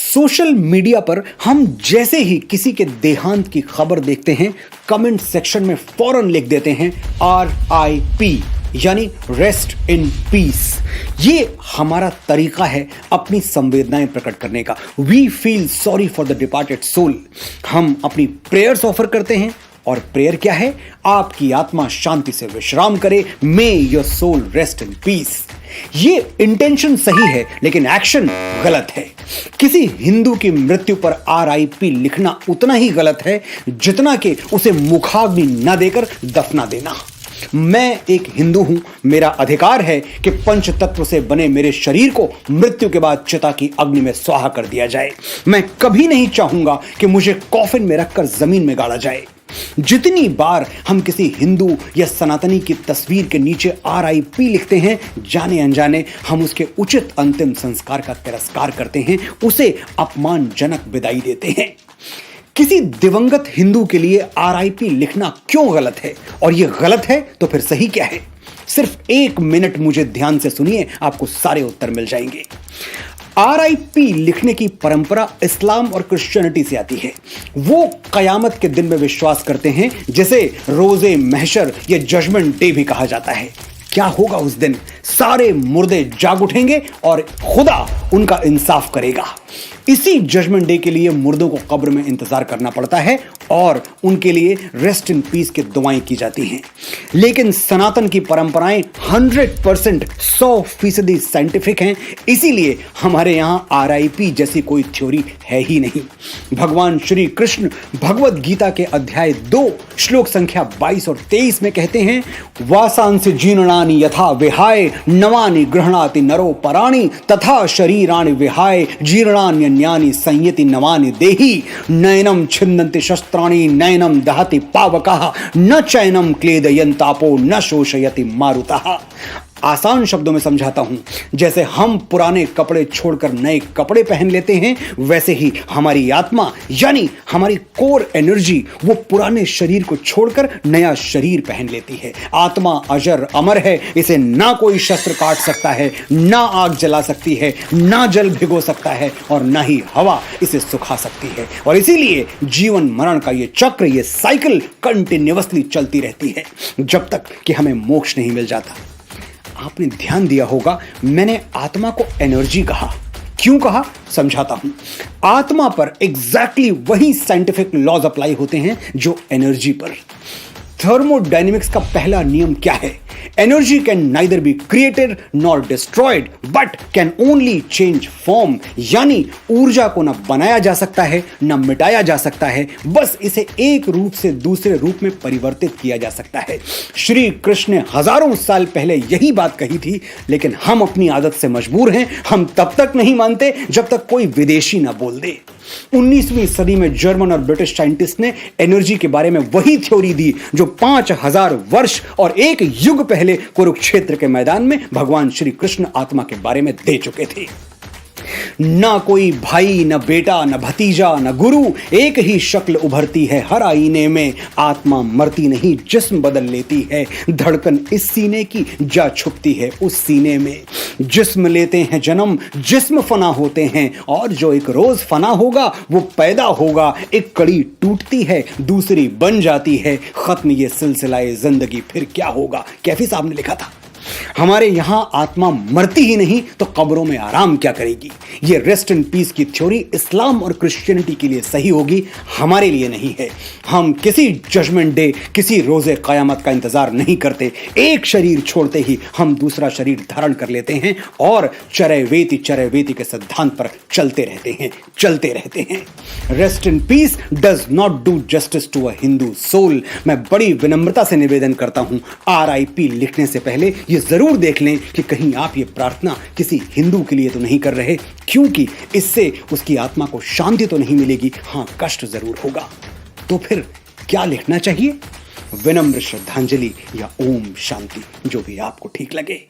Social media पर हम जैसे ही किसी के देहांत की खबर देखते हैं, कमेंट सेक्शन में फौरन लिख देते हैं RIP, यानी रेस्ट इन पीस। ये हमारा तरीका है अपनी संवेदनाएं प्रकट करने का। We feel sorry for the departed soul. हम अपनी प्रेयर्स ऑफर करते हैं, और प्रेयर क्या है? आपकी आत्मा शांति से विश्राम करे, may your soul rest in peace. ये इंटेंशन सही है, लेकिन एक्शन गलत है। किसी हिंदू की मृत्यु पर RIP लिखना उतना ही गलत है जितना कि उसे मुखाग्नि न देकर दफना देना। मैं एक हिंदू हूं, मेरा अधिकार है कि पंच तत्व से बने मेरे शरीर को मृत्यु के बाद चिता की अग्नि में स्वाहा कर दिया जाए। मैं कभी नहीं चाहूंगा कि मुझे कॉफिन में रखकर जमीन में गाड़ा जाए। जितनी बार हम किसी हिंदू या सनातनी की तस्वीर के नीचे RIP लिखते हैं, जाने अनजाने हम उसके उचित अंतिम संस्कार का तिरस्कार करते हैं, उसे अपमानजनक विदाई देते हैं। किसी दिवंगत हिंदू के लिए RIP लिखना क्यों गलत है? और यह गलत है तो फिर सही क्या है? सिर्फ 1 मिनट मुझे ध्यान से सुनिए, आपको सारे उत्तर मिल जाएंगे। RIP लिखने की परंपरा इस्लाम और क्रिश्चियनिटी से आती है। वो कयामत के दिन में विश्वास करते हैं, जिसे रोजे महशर या जजमेंट डे भी कहा जाता है। क्या होगा उस दिन? सारे मुर्दे जाग उठेंगे और खुदा उनका इंसाफ करेगा। इसी जजमेंट डे के लिए मुर्दों को कब्र में इंतजार करना पड़ता है और उनके लिए रेस्ट इन पीस की दुआएं की जाती हैं। लेकिन सनातन की परंपराएं 100% साइंटिफिक हैं, इसीलिए हमारे यहां RIP जैसी कोई थ्योरी है ही नहीं। भगवान श्री कृष्ण भगवत गीता के अध्याय 2 श्लोक संख्या 22 और 23 में कहते हैं, वासांसि जीर्णानि यथा विहाय नवानि गृह्णाति नरो पराणि तथा शरीराणि विहाय जीर्णान्यन्यानि संयति नवानि देहि नयनम छिन्दन्ति शस्त्राणि नयनम दहति पावकः न चैनम क्लेदयन्तापो न शोषयति मारुतः। आसान शब्दों में समझाता हूं, जैसे हम पुराने कपड़े छोड़कर नए कपड़े पहन लेते हैं, वैसे ही हमारी आत्मा यानी हमारी कोर एनर्जी वो पुराने शरीर को छोड़कर नया शरीर पहन लेती है। आत्मा अजर अमर है, इसे ना कोई शस्त्र काट सकता है, ना आग जला सकती है, ना जल भिगो सकता है और ना ही हवा इसे सुखा सकती है। और इसीलिए जीवन मरण का ये चक्र, ये साइकिल कंटिन्यूअसली चलती रहती है जब तक कि हमें मोक्ष नहीं मिल जाता। आपने ध्यान दिया होगा, मैंने आत्मा को एनर्जी कहा। क्यों कहा? समझाता हूं। आत्मा पर एग्जैक्टली वही साइंटिफिक लॉज अप्लाई होते हैं जो एनर्जी पर। थर्मोडायनेमिक्स का पहला नियम क्या है? Energy can neither be created nor destroyed but can only change form, यानी ऊर्जा को न बनाया जा सकता है न मिटाया जा सकता है, बस इसे एक रूप से दूसरे रूप में परिवर्तित किया जा सकता है। श्री कृष्ण ने हजारों साल पहले यही बात कही थी, लेकिन हम अपनी आदत से मजबूर हैं। हम तब तक नहीं मानते जब तक कोई विदेशी ना बोल दे। 19वीं सदी में जर्मन और ब्रिटिश साइंटिस्ट ने एनर्जी के बारे में वही थ्योरी दी जो 5000 वर्ष और 1 युग पहले कुरुक्षेत्र के मैदान में भगवान श्री कृष्ण आत्मा के बारे में दे चुके थे। ना कोई भाई, न बेटा, न भतीजा, न गुरु, एक ही शक्ल उभरती है हर आईने में। आत्मा मरती नहीं, जिस्म बदल लेती है। धड़कन इस सीने की जा छुपती है उस सीने में। जिस्म लेते हैं जन्म, जिस्म फना होते हैं, और जो एक रोज फना होगा वो पैदा होगा। एक कड़ी टूटती है, दूसरी बन जाती है। खत्म ये सिलसिलाए जिंदगी, फिर क्या होगा? कैफी साहब ने लिखा था। हमारे यहां आत्मा मरती ही नहीं तो कब्रों में आराम क्या करेगी? ये रेस्ट इन पीस की थ्योरी इस्लाम और क्रिश्चियनिटी के लिए सही होगी, हमारे लिए नहीं है। हम किसी जजमेंट डे, किसी रोजे कयामत का इंतजार नहीं करते। एक शरीर छोड़ते ही हम दूसरा शरीर धारण कर लेते हैं और चरैवेति के सिद्धांत पर चलते रहते हैं। Rest in peace does not do justice to a Hindu soul. मैं बड़ी विनम्रता से निवेदन करता हूं, RIP लिखने से पहले ये जरूर देख लें कि कहीं आप ये प्रार्थना किसी हिंदू के लिए तो नहीं कर रहे, क्योंकि इससे उसकी आत्मा को शांति तो नहीं मिलेगी, हां कष्ट जरूर होगा। तो फिर क्या लिखना चाहिए? विनम्र श्रद्धांजलि या ओम शांति, जो भी आपको ठीक लगे।